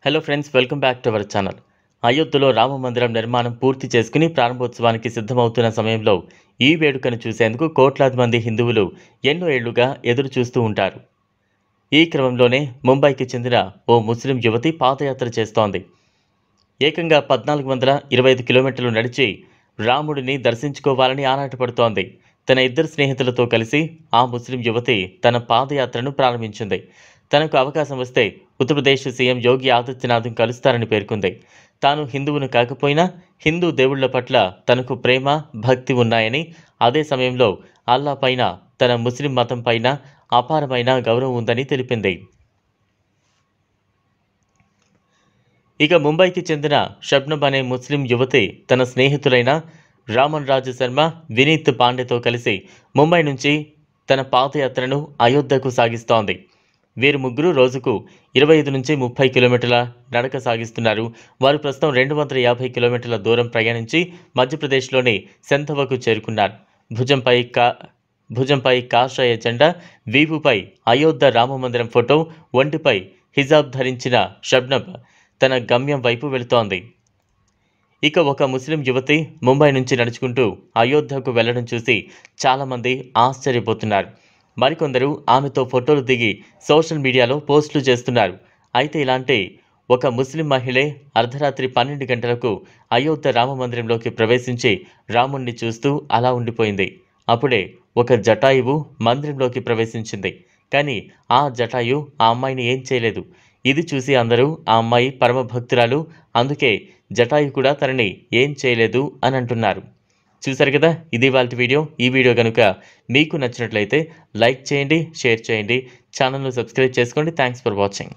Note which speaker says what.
Speaker 1: Hello friends, welcome back to our channel. అయోధ్యలో రామ మందిరం నిర్మాణం పూర్తి చేసుకుని ప్రారంభోత్సవానికి సిద్ధమవుతున్న సమయంలో ఈ వేడుకను చూసేందుకు కోట్లాది మంది హిందువులు ఎన్నో ఏళ్లుగా ఎదురు చూస్తూ ఉంటారు. ఈ క్రమంలోనే ముంబైకి చెందిన ఓ ముస్లిం యువతి పాదయాత్ర చేస్తోంది. ఏకంగా 1425 కిలోమీటర్లు నడిచి రాముడిని దర్శించుకోవాలని ఆరాటపడుతోంది. తన ఇద్దరు స్నేహితులతో కలిసి ఆ ముస్లిం యువతి తన పాదయాత్రను ప్రారంభించింది. తనకు అవకాశం వస్తే ఉత్తరప్రదేశ్ సీఎం యోగి ఆదిత్యనాథ్ను కలుస్తారని పేర్కొంది. తాను హిందువును కాకపోయినా హిందూ దేవుళ్ల పట్ల తనకు ప్రేమ, భక్తి ఉన్నాయని, అదే సమయంలో అల్లా పైన, తన ముస్లిం మతం పైన అపారమైన గౌరవం ఉందని తెలిపింది. ఇక ముంబైకి చెందిన షబ్నమ్ అనే ముస్లిం యువతి తన స్నేహితులైన రామన్ రాజు శర్మ, వినీత్ పాండేతో కలిసి ముంబై నుంచి తన పాదయాత్రను అయోధ్యకు సాగిస్తోంది. వీరు ముగ్గురు రోజుకు 25 నుంచి 30 కిలోమీటర్ల నడక సాగిస్తున్నారు. వారు ప్రస్తుతం 250 కిలోమీటర్ల దూరం ప్రయాణించి మధ్యప్రదేశ్లోని సెంథవకు చేరుకున్నారు. భుజంపై కాషాయ జెండా, వీపుపై అయోధ్య రామమందిరం ఫోటో, ఒంటిపై హిజాబ్ ధరించిన షబ్నమ్ తన గమ్యం వైపు వెళుతోంది. ఇక ఒక ముస్లిం యువతి ముంబై నుంచి నడుచుకుంటూ అయోధ్యకు వెళ్లడం చూసి చాలామంది ఆశ్చర్యపోతున్నారు. మరికొందరు ఆమెతో ఫోటోలు దిగి సోషల్ మీడియాలో పోస్టులు చేస్తున్నారు. అయితే ఇలాంటి ఒక ముస్లిం మహిళే అర్ధరాత్రి 12 గంటలకు అయోధ్య రామమందిరంలోకి ప్రవేశించి రాముణ్ణి చూస్తూ అలా ఉండిపోయింది. అప్పుడే ఒక జటాయువు మందిరంలోకి ప్రవేశించింది. కానీ ఆ జటాయు ఆ అమ్మాయిని ఏం చేయలేదు. ఇది చూసి అందరూ ఆ అమ్మాయి పరమభక్తురాలు, అందుకే జటాయు కూడా తనని ఏం చేయలేదు అని అంటున్నారు. చూసారు కదా, ఇది ఇవాల్టి వీడియో. ఈ వీడియో కనుక మీకు నచ్చినట్లయితే లైక్ చేయండి, షేర్ చేయండి, ఛానల్ను సబ్స్క్రైబ్ చేసుకోండి. Thanks for watching.